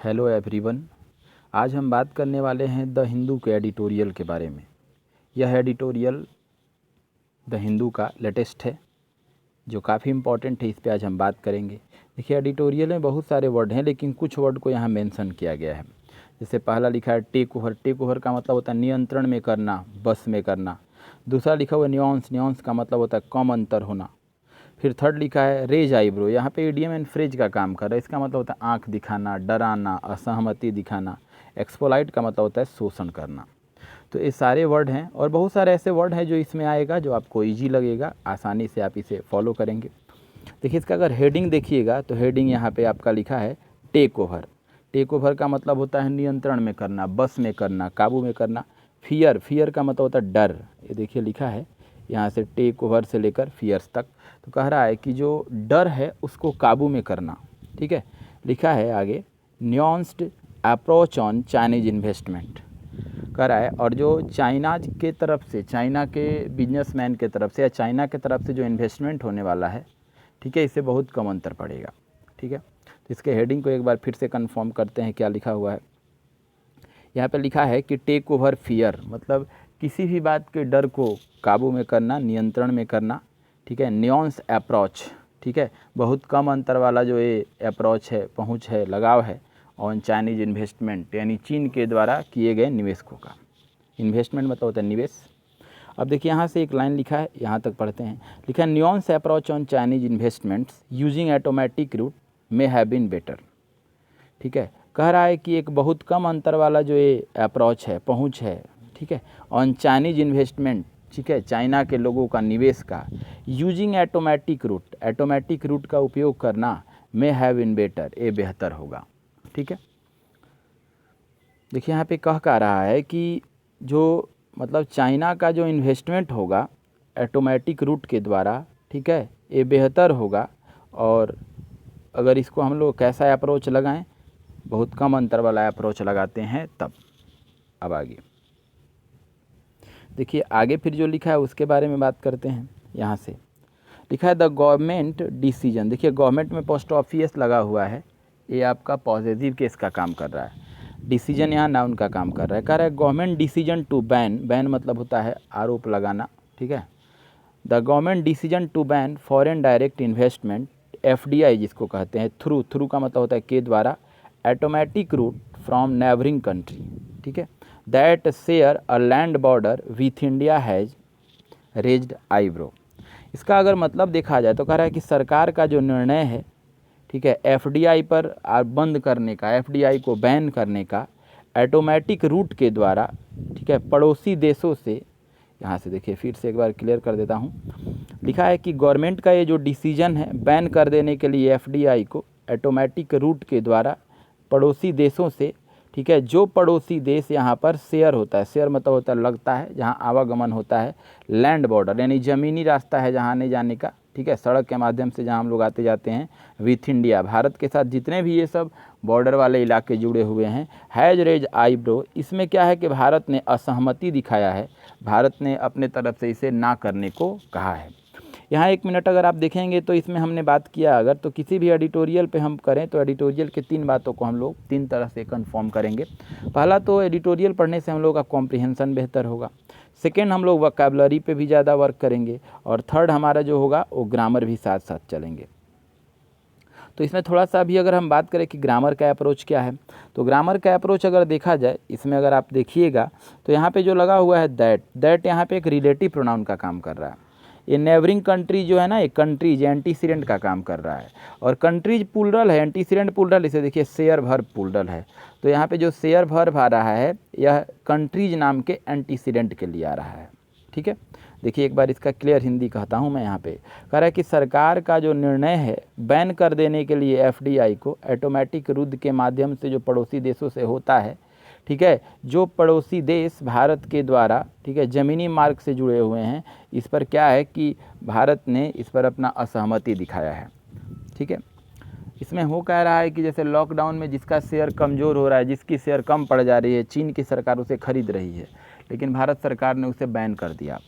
Hello everyone. आज हम बात करने वाले हैं द हिंदू के एडिटोरियल के बारे में। यह एडिटोरियल द हिंदू का लेटेस्ट है जो काफ़ी इम्पॉर्टेंट है। इस पे आज हम बात करेंगे। देखिए, एडिटोरियल में बहुत सारे वर्ड हैं लेकिन कुछ वर्ड को यहाँ मेंशन किया गया है। जैसे पहला लिखा है टेक ओवर। टेक ओवर का मतलब होता है नियंत्रण में करना, बस में करना। दूसरा लिखा हुआ है न्यूआंस। न्यूआंस का मतलब होता है कम अंतर होना। फिर थर्ड लिखा है रेज आईब्रो। यहाँ पे इडियम एंड फ्रेज का काम कर रहा है। इसका मतलब होता है आंख दिखाना, डराना, असहमति दिखाना। एक्सपोलाइट का मतलब होता है शोषण करना। तो ये सारे वर्ड हैं और बहुत सारे ऐसे वर्ड हैं जो इसमें आएगा जो आपको इजी लगेगा, आसानी से आप इसे फॉलो करेंगे। देखिए, इसका अगर हेडिंग देखिएगा तो हेडिंग यहाँ पे आपका लिखा है टेक ओवर। टेक ओवर का मतलब होता है नियंत्रण में करना, बस में करना, काबू में करना। फियर, फियर का मतलब होता है डर। ये देखिए लिखा है यहाँ से टेक ओवर से लेकर फियर्स तक। तो कह रहा है कि जो डर है उसको काबू में करना। ठीक है, लिखा है आगे nuanced approach on Chinese investment कह रहा है। और जो चाइना के तरफ से, चाइना के बिजनेसमैन के तरफ से या चाइना के तरफ से जो इन्वेस्टमेंट होने वाला है, ठीक है, इससे बहुत कम अंतर पड़ेगा। ठीक है, तो इसके हेडिंग को एक बार फिर से कंफर्म करते हैं क्या लिखा हुआ है। यहाँ पे लिखा है कि टेक ओवर फियर, मतलब किसी भी बात के डर को काबू में करना, नियंत्रण में करना। ठीक है, न्यूआंस अप्रोच, ठीक है, बहुत कम अंतर वाला जो ये अप्रोच है, पहुंच है, लगाव है ऑन चाइनीज इन्वेस्टमेंट, यानी चीन के द्वारा किए गए निवेशकों का। इन्वेस्टमेंट मतलब होता है निवेश। अब देखिए यहाँ से एक लाइन लिखा है, यहाँ तक पढ़ते हैं। लिखा है nuanced approach on Chinese investments using automatic route may have been better. ठीक है, कह रहा है कि एक बहुत कम अंतर वाला जो ये अप्रोच है, पहुंच है, ठीक है, ऑन चाइनीज इन्वेस्टमेंट, ठीक है, चाइना के लोगों का निवेश का, using automatic root, automatic route का उपयोग करना, मे हैव बीन बेटर, ये बेहतर होगा। ठीक है, देखिए यहाँ पे कह रहा है कि जो मतलब चाइना का जो इन्वेस्टमेंट होगा ऑटोमेटिक रूट के द्वारा, ठीक है, ये बेहतर होगा। और अगर इसको हम लोग कैसा अप्रोच लगाएं, बहुत कम अंतर वाला अप्रोच लगाते हैं तब। अब आगे देखिए, आगे फिर जो लिखा है उसके बारे में बात करते हैं। यहाँ से लिखा है द गवर्नमेंट डिसीजन। देखिए, गवर्नमेंट में पोस्ट ऑफिस लगा हुआ है, ये आपका पॉजिटिव केस का काम कर रहा है। डिसीजन यहाँ नाउन का काम कर रहा है। कह रहा है government decision to ban, ban मतलब होता है आरोप लगाना। ठीक है, the government decision to ban foreign direct investment, FDI जिसको कहते हैं, थ्रू, थ्रू का मतलब होता है के द्वारा, automatic route from neighbouring country, ठीक है, that share a land border with India has raised eyebrow. इसका अगर मतलब देखा जाए तो कह रहा है कि सरकार का जो निर्णय है, ठीक है, एफडीआई पर बंद करने का, एफडीआई को बैन करने का, ऑटोमेटिक रूट के द्वारा, ठीक है, पड़ोसी देशों से, यहाँ से देखिए फिर से एक बार क्लियर कर देता हूँ। लिखा है कि गवर्नमेंट का ये जो डिसीजन है बैन कर देने के लिए एफडीआई को ऑटोमेटिक रूट के द्वारा पड़ोसी देशों से, ठीक है, जो पड़ोसी देश यहाँ पर शेयर होता है, शेयर मतलब होता है लगता है, जहाँ आवागमन होता है, लैंड बॉर्डर यानी ज़मीनी रास्ता है जहाँ आने जाने का, ठीक है, सड़क के माध्यम से जहाँ हम लोग आते जाते हैं, विथ इंडिया, भारत के साथ जितने भी ये सब बॉर्डर वाले इलाके जुड़े हुए हैं, हैज रेज आईब्रो। इसमें क्या है कि भारत ने असहमति दिखाया है, भारत ने अपने तरफ से इसे ना करने को कहा है। यहाँ एक मिनट अगर आप देखेंगे तो इसमें हमने बात किया, अगर तो किसी भी एडिटोरियल पे हम करें तो एडिटोरियल के 3 बातों को हम लोग 3 तरह से कंफर्म करेंगे। पहला तो एडिटोरियल पढ़ने से हम लोग का कॉम्प्रिहेंशन बेहतर होगा। सेकेंड, हम लोग वोकैबुलरी पे भी ज़्यादा वर्क करेंगे। और थर्ड, हमारा जो होगा वो ग्रामर भी साथ साथ चलेंगे। तो इसमें थोड़ा सा अभी अगर हम बात करें कि ग्रामर का अप्रोच क्या है, तो ग्रामर का अप्रोच अगर देखा जाए, इसमें अगर आप देखिएगा तो यहाँ पे जो लगा हुआ है दैट, दैट यहाँ पे एक रिलेटिव प्रोनाउन का काम कर रहा है। ये नेबरिंग कंट्री जो है ना, एक कंट्रीज एंटीसीडेंट का काम कर रहा है। और कंट्रीज प्लूरल है, एंटीसीडेंट प्लूरल, इसे देखिए शेयर वर्ब प्लूरल है। तो यहाँ पे जो शेयर वर्ब आ रहा है यह कंट्रीज नाम के एंटीसीडेंट के लिए आ रहा है। ठीक है, देखिए एक बार इसका क्लियर हिंदी कहता हूँ मैं। यहाँ पे कह रहा है कि सरकार का जो निर्णय है बैन कर देने के लिए एफडीआई को ऑटोमेटिक रूट के माध्यम से जो पड़ोसी देशों से होता है, ठीक है, जो पड़ोसी देश भारत के द्वारा, ठीक है, ज़मीनी मार्ग से जुड़े हुए हैं, इस पर क्या है कि भारत ने इस पर अपना असहमति दिखाया है। ठीक है, इसमें हो कह रहा है कि जैसे लॉकडाउन में जिसका शेयर कमज़ोर हो रहा है, जिसकी शेयर कम पड़ जा रही है, चीन की सरकार उसे खरीद रही है, लेकिन भारत सरकार ने उसे बैन कर दिया।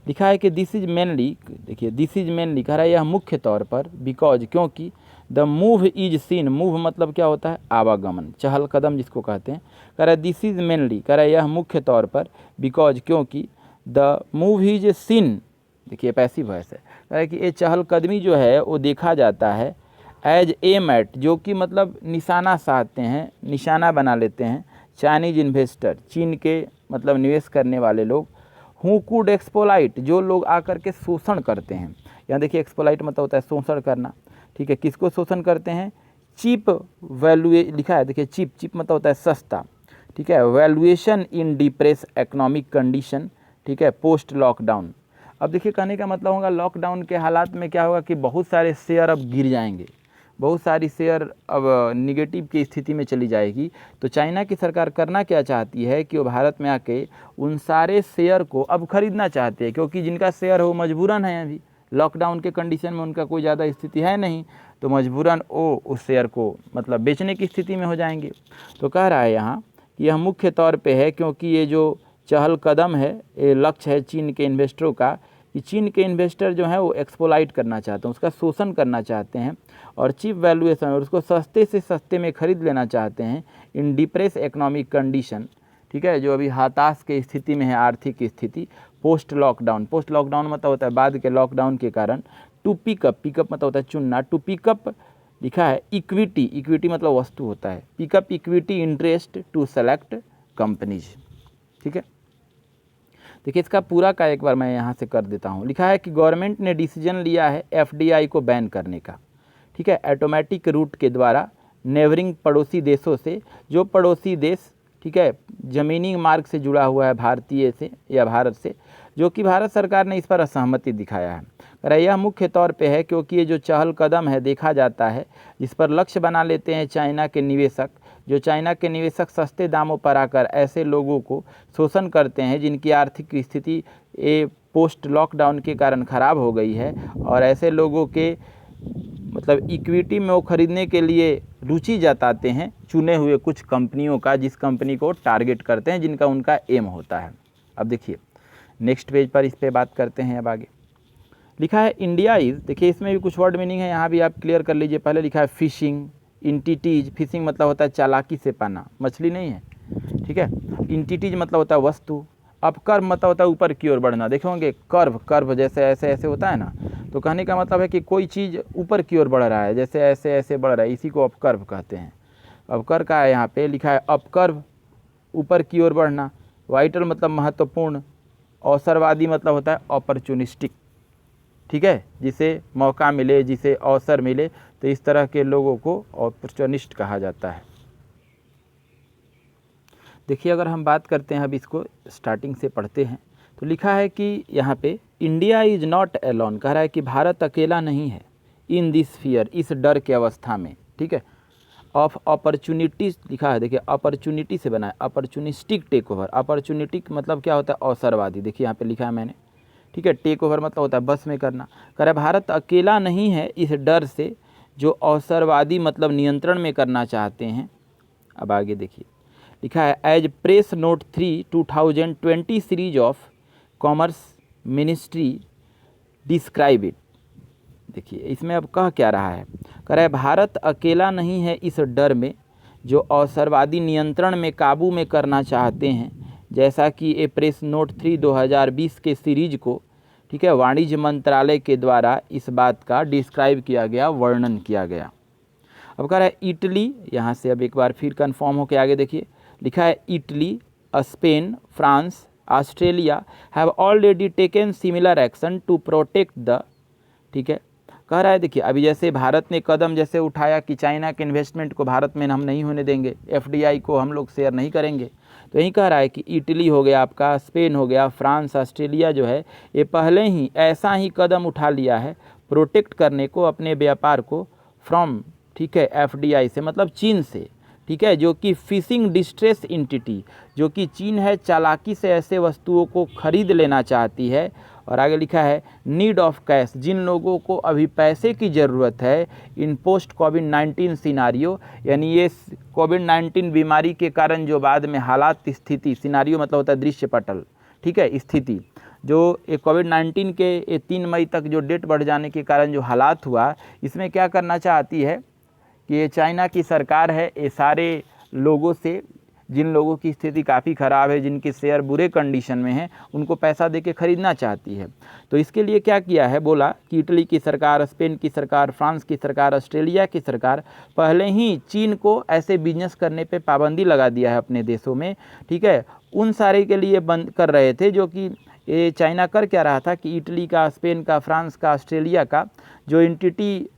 लिखा है कि दिस इज मेनली, देखिए दिस इज मेनली कह रहा है यह मुख्य तौर पर, बिकॉज क्योंकि, the move is seen, move मतलब क्या होता है, आवागमन, चहल कदम जिसको कहते हैं। कह रहा है दिस इज मेनली, कह रहा है यह मुख्य तौर पर, बिकॉज क्योंकि, द मूव इज सीन, देखिए पैसिव वॉइस है, कह रहा है कि ये चहलकदमी जो है वो देखा जाता है एज एम एट, जो कि मतलब निशाना साधते हैं, निशाना बना लेते हैं, चाइनीज इन्वेस्टर, चीन के मतलब निवेश करने वाले लोग, हु कुड एक्सप्लॉइट, जो लोग आकर के शोषण करते हैं। यहाँ देखिए एक्सप्लॉइट मतलब होता है शोषण करना, ठीक है, किसको शोषण करते हैं, चीप वैल्यू लिखा है, देखिए चीप, चीप मतलब होता है सस्ता, ठीक है, valuation in depress economic condition, ठीक है, पोस्ट लॉकडाउन। अब देखिए कहने का मतलब होगा लॉकडाउन के हालात में क्या होगा कि बहुत सारे शेयर अब गिर जाएंगे, बहुत सारी शेयर अब निगेटिव की स्थिति में चली जाएगी। तो चाइना की सरकार करना क्या चाहती है कि वो भारत में आके उन सारे शेयर को अब खरीदना चाहते हैं, क्योंकि जिनका शेयर है वो मजबूरन है, अभी लॉकडाउन के कंडीशन में उनका कोई ज़्यादा स्थिति है नहीं, तो मजबूरन वो उस शेयर को मतलब बेचने की स्थिति में हो जाएंगे। तो कह रहा है यहाँ कि यह मुख्य तौर पे है क्योंकि ये जो चहल कदम है, ये लक्ष्य है चीन के इन्वेस्टरों का, कि चीन के इन्वेस्टर जो हैं वो एक्सप्लॉइट करना चाहते हैं, उसका शोषण करना चाहते हैं और चीप वैल्यूएशन, और उसको सस्ते से सस्ते में खरीद लेना चाहते हैं इन डिप्रेस इकोनॉमिक कंडीशन, ठीक है, जो अभी हताश की स्थिति में है, आर्थिक स्थिति, पोस्ट लॉकडाउन, पोस्ट लॉकडाउन मतलब होता है बाद के लॉकडाउन के कारण, टू पिकअप, पिकअप मतलब होता है चुनना, टू पिकअप लिखा है इक्विटी, इक्विटी मतलब वस्तु होता है, pick up equity interest to select companies, ठीक है। देखिए इसका पूरा का एक बार मैं यहाँ से कर देता हूँ। लिखा है कि गवर्नमेंट ने डिसीजन लिया है एफडीआई को बैन करने का, ठीक है, ऑटोमेटिक रूट के द्वारा नेबरिंग पड़ोसी देशों से, जो पड़ोसी देश, ठीक है, ज़मीनी मार्ग से जुड़ा हुआ है भारतीय से या भारत से, जो कि भारत सरकार ने इस पर असहमति दिखाया है। कह रहा है यह मुख्य तौर पे है क्योंकि ये जो चहल कदम है देखा जाता है, जिस पर लक्ष्य बना लेते हैं चाइना के निवेशक, जो चाइना के निवेशक सस्ते दामों पर आकर ऐसे लोगों को शोषण करते हैं जिनकी आर्थिक स्थिति ये पोस्ट लॉकडाउन के कारण ख़राब हो गई है, और ऐसे लोगों के मतलब इक्विटी में वो खरीदने के लिए रुचि जताते हैं चुने हुए कुछ कंपनियों का, जिस कंपनी को टारगेट करते हैं, जिनका उनका एम होता है। अब देखिए नेक्स्ट पेज पर इस पे बात करते हैं। अब आगे लिखा है इंडिया इज़, देखिए इसमें भी कुछ वर्ड मीनिंग है, यहाँ भी आप क्लियर कर लीजिए। पहले लिखा है फिशिंग, इंटिटीज, फिशिंग मतलब होता है चालाकी से पाना, मछली नहीं है, ठीक है। इंटिटीज मतलब होता है वस्तु। अब कर्व मतलब होता है ऊपर की ओर बढ़ना, देखे होंगे कर्व, कर्व जैसे ऐसे ऐसे होता है ना, तो कहने का मतलब है कि कोई चीज़ ऊपर की ओर बढ़ रहा है, जैसे ऐसे ऐसे बढ़ रहा है, इसी को अपकर्व कहते हैं। अपकर्व का है यहाँ पे लिखा है अपकर्व, ऊपर की ओर बढ़ना। वाइटल मतलब महत्वपूर्ण, अवसरवादी मतलब होता है अपॉर्चुनिस्टिक, ठीक है, जिसे मौका मिले, जिसे अवसर मिले, तो इस तरह के लोगों को अपॉर्चुनिस्ट कहा जाता है। देखिए अगर हम बात करते हैं, अब इसको स्टार्टिंग से पढ़ते हैं, तो लिखा है कि यहाँ पे इंडिया इज़ नॉट एलोन, कह रहा है कि भारत अकेला नहीं है इन दिस फियर, इस डर के अवस्था में, ठीक है, ऑफ अपॉर्चुनिटीज लिखा है, देखिए अपॉर्चुनिटी से बना है, अपॉर्चुनिस्टिक टेक ओवर, अपॉर्चुनिटी मतलब क्या होता है अवसरवादी, देखिए यहाँ पे लिखा है मैंने, ठीक है, टेक ओवर मतलब होता है बस में करना। कह रहा है भारत अकेला नहीं है इस डर से जो अवसरवादी मतलब नियंत्रण में करना चाहते हैं। अब आगे देखिए लिखा है as press note 3 2020 series of commerce ministry describe it. देखिए इसमें अब कह क्या रहा है, कह रहा है भारत अकेला नहीं है इस डर में जो अवसरवादी नियंत्रण में काबू में करना चाहते हैं, जैसा कि ए प्रेस नोट 3 2020 के सीरीज को, ठीक है, वाणिज्य मंत्रालय के द्वारा इस बात का डिस्क्राइब किया गया, वर्णन किया गया। अब कह रहा है इटली, यहाँ से अब एक बार फिर कंफर्म हो के आगे देखिए लिखा है Italy, Spain, France, Australia have already taken similar action to protect the, ठीक है, कह रहा है देखिए अभी जैसे भारत ने कदम जैसे उठाया कि चाइना के इन्वेस्टमेंट को भारत में हम नहीं होने देंगे, एफडीआई को हम लोग शेयर नहीं करेंगे, तो यही कह रहा है कि इटली हो गया आपका, स्पेन हो गया, फ्रांस, ऑस्ट्रेलिया जो है ये पहले ही ऐसा ही कदम उठा लिया है प्रोटेक्ट करने को अपने व्यापार को फ्रॉम, ठीक है, एफडीआई से मतलब चीन से, ठीक है, जो कि फिशिंग डिस्ट्रेस एंटिटी, जो कि चीन है चालाकी से ऐसे वस्तुओं को खरीद लेना चाहती है। और आगे लिखा है नीड ऑफ कैश, जिन लोगों को अभी पैसे की ज़रूरत है इन पोस्ट कोविड-19 सिनारियो, यानी ये कोविड-19 बीमारी के कारण जो बाद में हालात स्थिति, सिनारियो मतलब होता है दृश्य पटल, ठीक है, स्थिति जो ये कोविड-19 के ये 3 मई तक जो डेट बढ़ जाने के कारण जो हालात हुआ, इसमें क्या करना चाहती है कि ये चाइना की सरकार है, ये सारे लोगों से, जिन लोगों की स्थिति काफ़ी ख़राब है, जिनके शेयर बुरे कंडीशन में हैं, उनको पैसा देके ख़रीदना चाहती है। तो इसके लिए क्या किया है, बोला कि इटली की सरकार, स्पेन की सरकार, फ्रांस की सरकार, ऑस्ट्रेलिया की सरकार पहले ही चीन को ऐसे बिजनेस करने पे पाबंदी लगा दिया है अपने देशों में, ठीक है। उन सारे के लिए बंद कर रहे थे, जो कि ये चाइना कर क्या रहा था कि इटली का, स्पेन का, फ्रांस का, ऑस्ट्रेलिया का जो एंटिटी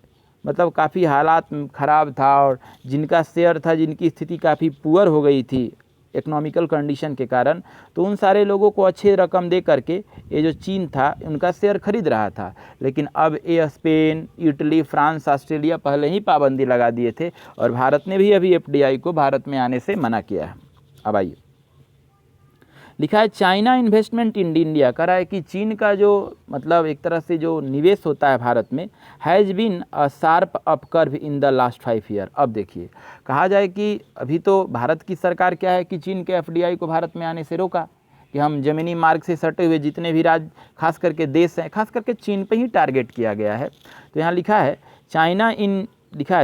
मतलब काफ़ी हालात ख़राब था और जिनका शेयर था, जिनकी स्थिति काफ़ी पुअर हो गई थी इकोनॉमिकल कंडीशन के कारण, तो उन सारे लोगों को अच्छी रकम दे करके ये जो चीन था उनका शेयर खरीद रहा था। लेकिन अब ये स्पेन, इटली, फ्रांस, ऑस्ट्रेलिया पहले ही पाबंदी लगा दिए थे और भारत ने भी अभी एफडीआई को भारत में आने से मना किया है। अब आइए, लिखा है चाइना इन्वेस्टमेंट इन इंडिया, कह रहा है कि चीन का जो मतलब एक तरह से जो निवेश होता है भारत में, has been a sharp up curve in the last 5 year. अब देखिए, कहा जाए कि अभी तो भारत की सरकार क्या है कि चीन के एफडीआई को भारत में आने से रोका, कि हम ज़मीनी मार्ग से सटे हुए जितने भी राज्य, खास करके देश हैं, खास करके चीन पे ही टारगेट किया गया है। तो यहाँ लिखा है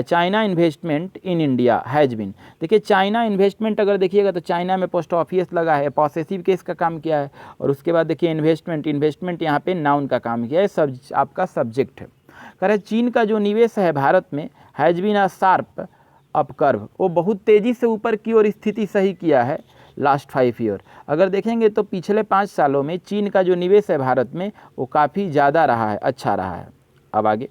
China investment in India has been. देखिए चाइना इन्वेस्टमेंट अगर देखिएगा तो चाइना में पोस्ट ऑफिस लगा है, पॉसेसिव केस का काम किया है, और उसके बाद देखिए इन्वेस्टमेंट यहाँ पे नाउन का काम किया है, सब आपका सब्जेक्ट है। कह रहे चीन का जो निवेश है भारत में has been a sharp up curve, वो बहुत तेज़ी से ऊपर की ओर स्थिति सही किया है लास्ट 5 ईयर। अगर देखेंगे तो पिछले 5 सालों में चीन का जो निवेश है भारत में वो काफ़ी ज़्यादा रहा है, अच्छा रहा है। अब आगे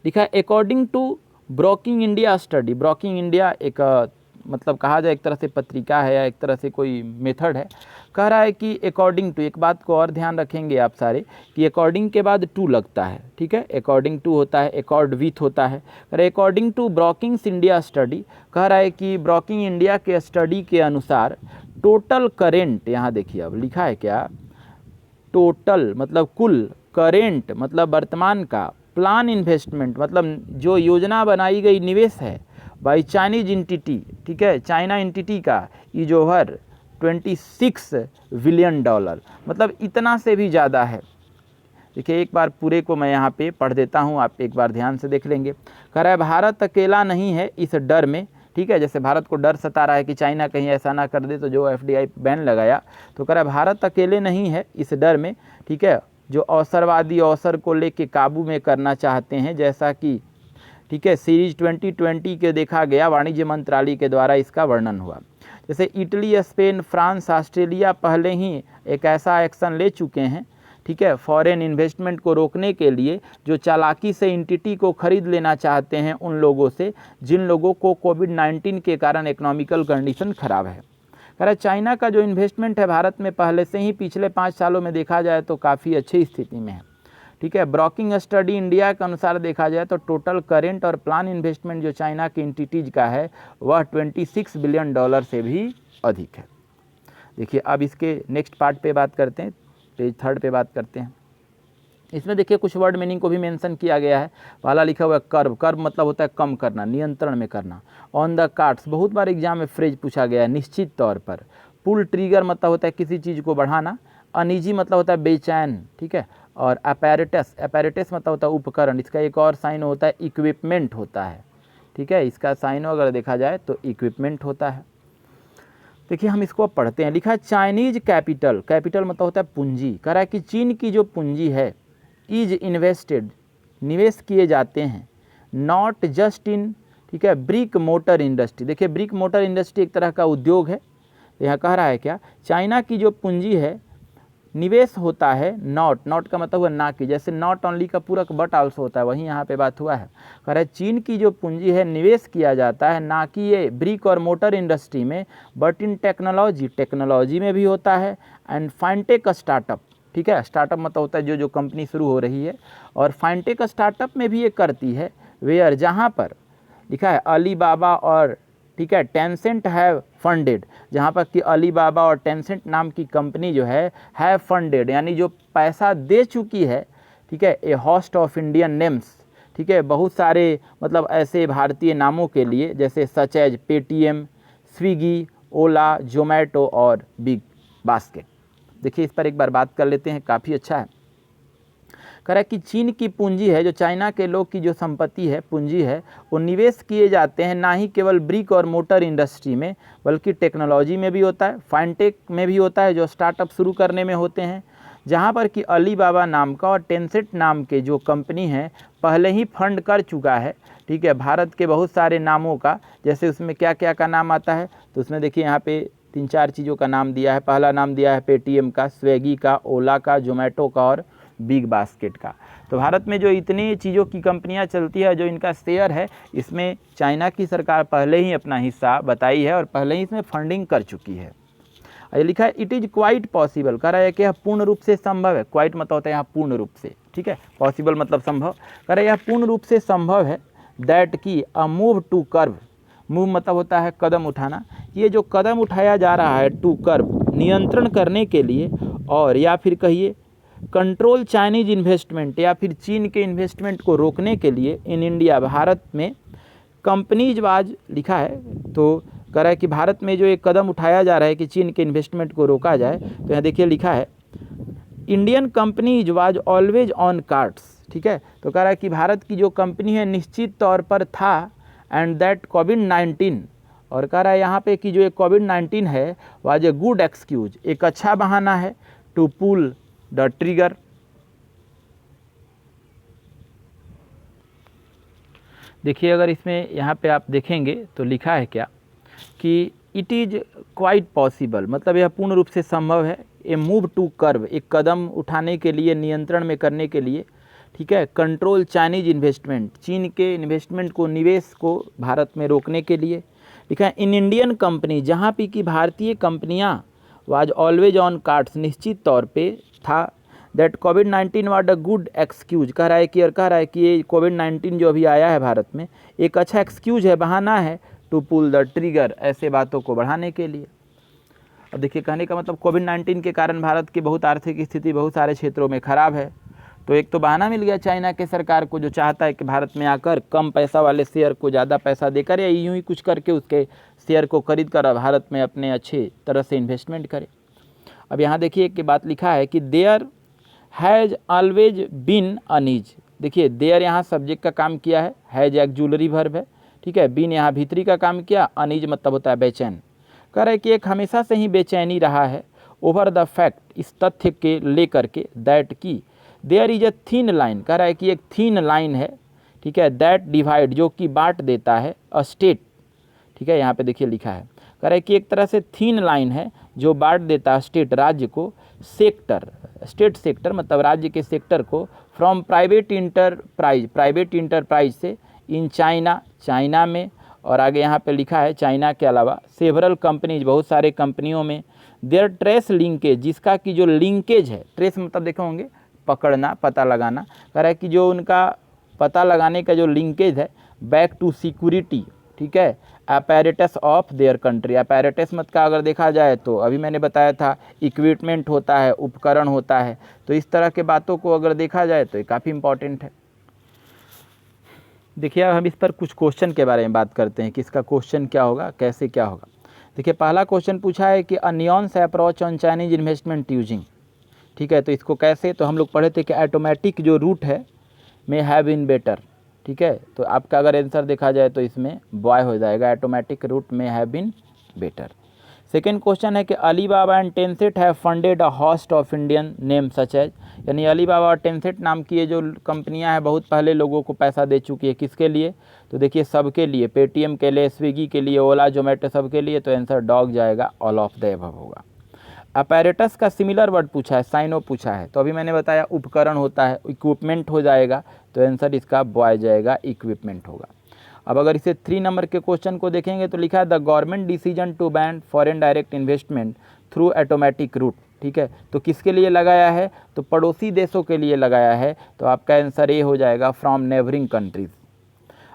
लिखा है according to broking India study. Broking India एक मतलब कहा जाए एक तरह से पत्रिका है या एक तरह से कोई मेथड है। कह रहा है कि अकॉर्डिंग टू, एक बात को और ध्यान रखेंगे आप सारे कि अकॉर्डिंग के बाद टू लगता है, ठीक है। अकॉर्डिंग टू होता है, अकॉर्ड विथ होता है। कह रहा है अकॉर्डिंग टू ब्रोकिंग्स इंडिया स्टडी, कह रहा है कि ब्रोकिंग इंडिया के स्टडी के अनुसार टोटल करेंट, यहाँ देखिए अब लिखा है क्या, टोटल मतलब कुल, करेंट मतलब वर्तमान का, प्लान इन्वेस्टमेंट मतलब जो योजना बनाई गई निवेश है बाई चाइनीज इंटिटी, ठीक है, चाइना इंटिटी का, इज ओवर $26 बिलियन, मतलब इतना से भी ज़्यादा है। देखिए एक बार पूरे को मैं यहाँ पे पढ़ देता हूँ, आप एक बार ध्यान से देख लेंगे। कह रहा है भारत अकेला नहीं है इस डर में, ठीक है, जैसे भारत को डर सता रहा है कि चाइना कहीं ऐसा ना कर दे तो जो एफडीआई बैन लगाया, तो कह रहा है भारत अकेले नहीं है इस डर में, ठीक है, जो अवसरवादी अवसर को लेके काबू में करना चाहते हैं, जैसा कि, ठीक है, सीरीज 2020 के देखा गया, वाणिज्य मंत्रालय के द्वारा इसका वर्णन हुआ। जैसे इटली, स्पेन, फ्रांस, ऑस्ट्रेलिया पहले ही एक ऐसा एक्शन ले चुके हैं, ठीक है, फॉरेन इन्वेस्टमेंट को रोकने के लिए, जो चालाकी से एंटिटी को खरीद लेना चाहते हैं उन लोगों से जिन लोगों को कोविड-19 के कारण इकोनॉमिकल कंडीशन खराब है। कह रहा चाइना का जो इन्वेस्टमेंट है भारत में पहले से ही पिछले 5 सालों में देखा जाए तो काफ़ी अच्छी स्थिति में है, ठीक है। ब्रोकिंग स्टडी इंडिया के अनुसार देखा जाए तो टोटल करेंट और प्लान इन्वेस्टमेंट जो चाइना की एंटिटीज का है वह $26 बिलियन से भी अधिक है। देखिए अब इसके नेक्स्ट पार्ट पे बात करते हैं, पेज 3 पे बात करते हैं। इसमें देखिए कुछ वर्ड मीनिंग को भी मेंशन किया गया है। पहला लिखा हुआ है कर्व, कर्व मतलब होता है कम करना, नियंत्रण में करना। ऑन द कार्ड्स, बहुत बार एग्जाम में फ्रेज पूछा गया है, निश्चित तौर पर। पुल ट्रिगर मतलब होता है किसी चीज़ को बढ़ाना। अनईजी मतलब होता है बेचैन, ठीक है। और अपैरेटस, अपैरेटस मतलब होता है उपकरण, इसका एक और साइन होता है इक्विपमेंट होता है, ठीक है, इसका साइन अगर देखा जाए तो इक्विपमेंट होता है। देखिए हम इसको पढ़ते हैं। लिखा है चाइनीज कैपिटल, कैपिटल मतलब होता है पूंजी। कह रहा है कि चीन की जो पूंजी है इज इन्वेस्टेड, निवेश किए जाते हैं, नॉट जस्ट इन, ठीक है, ब्रिक मोटर इंडस्ट्री। देखिए ब्रिक मोटर इंडस्ट्री एक तरह का उद्योग है। तो यहाँ कह रहा है क्या, चाइना की जो पूंजी है निवेश होता है, नॉट का मतलब हुआ ना कि, जैसे नॉट ओनली का पूरक बट आल्सो होता है, वहीं यहाँ पे बात हुआ है। कह रहा है चीन की जो पूंजी है निवेश किया जाता है ना कि ये ब्रिक और मोटर इंडस्ट्री में, बट इन टेक्नोलॉजी, टेक्नोलॉजी में भी होता है, एंड फाइनटेक स्टार्टअप, ठीक है, स्टार्टअप मतलब होता है जो कंपनी शुरू हो रही है, और फाइनटेक स्टार्टअप में भी ये करती है, वेयर, जहाँ पर लिखा है अलीबाबा और, ठीक है, टेंसेंट है फंडेड, जहाँ पर कि अलीबाबा और टेंसेंट नाम की कंपनी जो है फंडेड, यानी जो पैसा दे चुकी है, ठीक है, ए होस्ट ऑफ इंडियन नेम्स, ठीक है, बहुत सारे मतलब ऐसे भारतीय नामों के लिए, जैसे सच एज पेटीएम, स्विगी, ओला, जोमेटो और बिग बास्केट। देखिए इस पर एक बार बात कर लेते हैं, काफ़ी अच्छा है। कह रहा है कि चीन की पूंजी है, जो चाइना के लोग की जो संपत्ति है, पूंजी है, वो निवेश किए जाते हैं ना ही केवल ब्रिक और मोटर इंडस्ट्री में, बल्कि टेक्नोलॉजी में भी होता है, फाइनटेक में भी होता है, जो स्टार्टअप शुरू करने में होते हैं, जहाँ पर कि अलीबाबा नाम का और टेंसेंट नाम के जो कंपनी हैं पहले ही फंड कर चुका है, ठीक है, भारत के बहुत सारे नामों का। जैसे उसमें क्या क्या का नाम आता है, तो उसमें देखिए यहाँ पे 3-4 चीज़ों का नाम दिया है। पहला नाम दिया है पेटीएम का, स्विगी का, ओला का, जोमेटो का और बिग बास्केट का। तो भारत में जो इतनी चीज़ों की कंपनियां चलती है, जो इनका शेयर है, इसमें चाइना की सरकार पहले ही अपना हिस्सा बताई है और पहले ही इसमें फंडिंग कर चुकी है। ये लिखा है इट इज़ क्वाइट पॉसिबल, कह रहा है कि यह पूर्ण रूप से संभव है। क्वाइट मतलब होता है यहाँ पूर्ण रूप से, ठीक है, पॉसिबल मतलब संभव, कह रहा है यह पूर्ण रूप से संभव है दैट की a move to curve, move मतलब होता है कदम उठाना, ये जो कदम उठाया जा रहा है टू कर्व, नियंत्रण करने के लिए, और या फिर कहिए कंट्रोल चाइनीज इन्वेस्टमेंट, या फिर चीन के इन्वेस्टमेंट को रोकने के लिए इन इंडिया, भारत में कंपनीज वाज लिखा है। तो कह रहा है कि भारत में जो एक कदम उठाया जा रहा है कि चीन के इन्वेस्टमेंट को रोका जाए, तो यहाँ देखिए लिखा है Indian companies was always on cards, ठीक है। तो कह रहा है कि भारत की जो कंपनी है निश्चित तौर पर था, एंड दैट कोविड-19, और कह रहा है यहाँ पे कि जो एक कोविड-19 है वाज ए गुड एक्सक्यूज, एक अच्छा बहाना है, टू पुल द ट्रिगर। देखिए अगर इसमें यहाँ पे आप देखेंगे तो लिखा है क्या कि इट इज़ क्वाइट पॉसिबल, मतलब यह पूर्ण रूप से संभव है, ए मूव टू कर्व, एक कदम उठाने के लिए, नियंत्रण में करने के लिए, ठीक है, कंट्रोल चाइनीज इन्वेस्टमेंट, चीन के इन्वेस्टमेंट को, निवेश को भारत में रोकने के लिए। लिखा है इन इंडियन कंपनी, जहाँ पे कि भारतीय कंपनियाँ वाज ऑलवेज ऑन कार्ड्स, निश्चित तौर पे था, that covid was a good excuse, कह रहा है कि, और कह रहा है कि ये कोविड-19 जो अभी आया है भारत में एक अच्छा एक्सक्यूज है, बहाना है, टू पुल द ट्रिगर, ऐसे बातों को बढ़ाने के लिए। अब देखिए कहने का मतलब कोविड-19 के कारण भारत की बहुत आर्थिक स्थिति बहुत सारे क्षेत्रों में ख़राब है, तो एक तो बहाना मिल गया चाइना के सरकार को, जो चाहता है कि भारत में आकर कम पैसा वाले शेयर को ज़्यादा पैसा देकर या यूँ ही कुछ करके उसके शेयर को खरीद कर भारत में अपने अच्छे तरह से इन्वेस्टमेंट करे। अब यहाँ देखिए एक बात लिखा है कि देयर हैज़ ऑलवेज बीन अनीज, देखिए देयर यहाँ सब्जेक्ट का काम किया है, हैज़ एक ज्वेलरी वर्ब है, ठीक है, बीन यहाँ भीतरी का काम किया, अनीज मतलब होता है बेचैन। कह रहा है कि एक हमेशा से ही बेचैनी रहा है, ओवर द फैक्ट, इस तथ्य के लेकर के, दैट की there is a thin line, कह रहा है कि एक थीन लाइन है, ठीक है, दैट डिवाइड, जो कि बांट देता है, अ स्टेट, ठीक है, यहाँ पे देखिए लिखा है, कह रहा है कि एक तरह से थीन लाइन है जो बांट देता है स्टेट, राज्य को, सेक्टर, स्टेट सेक्टर मतलब राज्य के सेक्टर को, from private enterprise, private enterprise से, इन चाइना, चाइना में, और आगे यहाँ पे लिखा है चाइना के अलावा सेवरल कंपनीज, बहुत सारे कंपनियों में, देयर ट्रेस लिंकेज, जिसका कि जो लिंकेज है, ट्रेस मतलब देखे होंगे पकड़ना, पता लगाना, कह रहा है कि जो उनका पता लगाने का जो लिंकेज है, बैक टू सिक्योरिटी, ठीक है, apparatus of their country, apparatus मत का अगर देखा जाए तो अभी मैंने बताया था इक्विपमेंट होता है, उपकरण होता है, तो इस तरह के बातों को अगर देखा जाए तो ये काफ़ी इंपॉर्टेंट है। देखिए अब हम इस पर कुछ क्वेश्चन के बारे में बात करते हैं कि इसका क्वेश्चन क्या होगा, कैसे क्या होगा। देखिए पहला क्वेश्चन पूछा है कि अनियॉन्स approach on Chinese investment using, ठीक है, तो इसको कैसे, तो हम लोग पढ़े थे कि ऑटोमेटिक जो रूट है मे हैव बीन बेटर, ठीक है, तो आपका अगर आंसर देखा जाए तो इसमें बॉय हो जाएगा, ऑटोमेटिक रूट में have been better. Second question है कि Alibaba and Tencent have funded a host of Indian name such as, यानी अलीबाबा और टेंसेंट नाम की ये जो कंपनियां हैं बहुत पहले लोगों को पैसा दे चुकी है, किसके लिए, तो देखिए सबके लिए, पेटीएम के लिए, स्विगी के लिए, ओला, जोमेटो, सबके लिए, तो आंसर डॉग जाएगा, ऑल ऑफ द अबव होगा। अपैरेटस का सिमिलर वर्ड पूछा है, साइनो पूछा है, तो अभी मैंने बताया उपकरण होता है, इक्विपमेंट हो जाएगा, तो आंसर इसका बॉय जाएगा, इक्विपमेंट होगा। अब अगर इसे 3 नंबर के क्वेश्चन को देखेंगे तो लिखा है the government decision to ban foreign direct investment through automatic route, ठीक है, तो किसके लिए लगाया है, तो पड़ोसी देशों के लिए लगाया है, तो आपका आंसर ए हो जाएगा, फ्रॉम नेबरिंग कंट्रीज।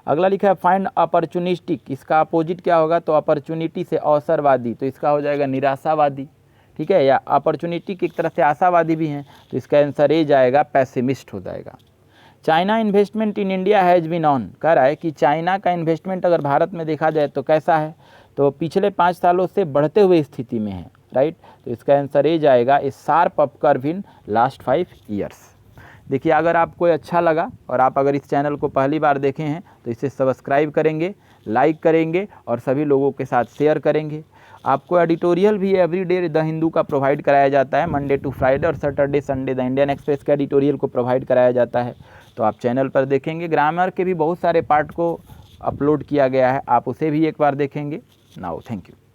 अगला लिखा है फाइंड अपॉर्चुनिस्टिक, इसका अपोजिट क्या होगा, तो अपॉर्चुनिटी से अवसरवादी, तो इसका हो जाएगा निराशावादी, ठीक है, या अपॉर्चुनिटी की एक तरह से आशावादी भी हैं, तो इसका आंसर ए जाएगा, पैसिमिस्ट हो जाएगा। China investment in India has been on, कह रहा है कि चाइना का इन्वेस्टमेंट अगर भारत में देखा जाए तो कैसा है, तो पिछले 5 सालों से बढ़ते हुए स्थिति में है, राइट। तो इसका आंसर ए जाएगा, a sharp up curve in last 5 years. देखिए अगर आपको अच्छा लगा और आप अगर इस चैनल को पहली बार देखे हैं तो इसे सब्सक्राइब करेंगे, लाइक करेंगे और सभी लोगों के साथ शेयर करेंगे। आपको एडिटोरियल भी एवरीडे द हिंदू का प्रोवाइड कराया जाता है, मंडे टू फ्राइडे और Saturday Sunday the Indian express का एडिटोरियल को प्रोवाइड कराया जाता है। तो आप चैनल पर देखेंगे, ग्रामर के भी बहुत सारे पार्ट को अपलोड किया गया है, आप उसे भी एक बार देखेंगे। Now thank you.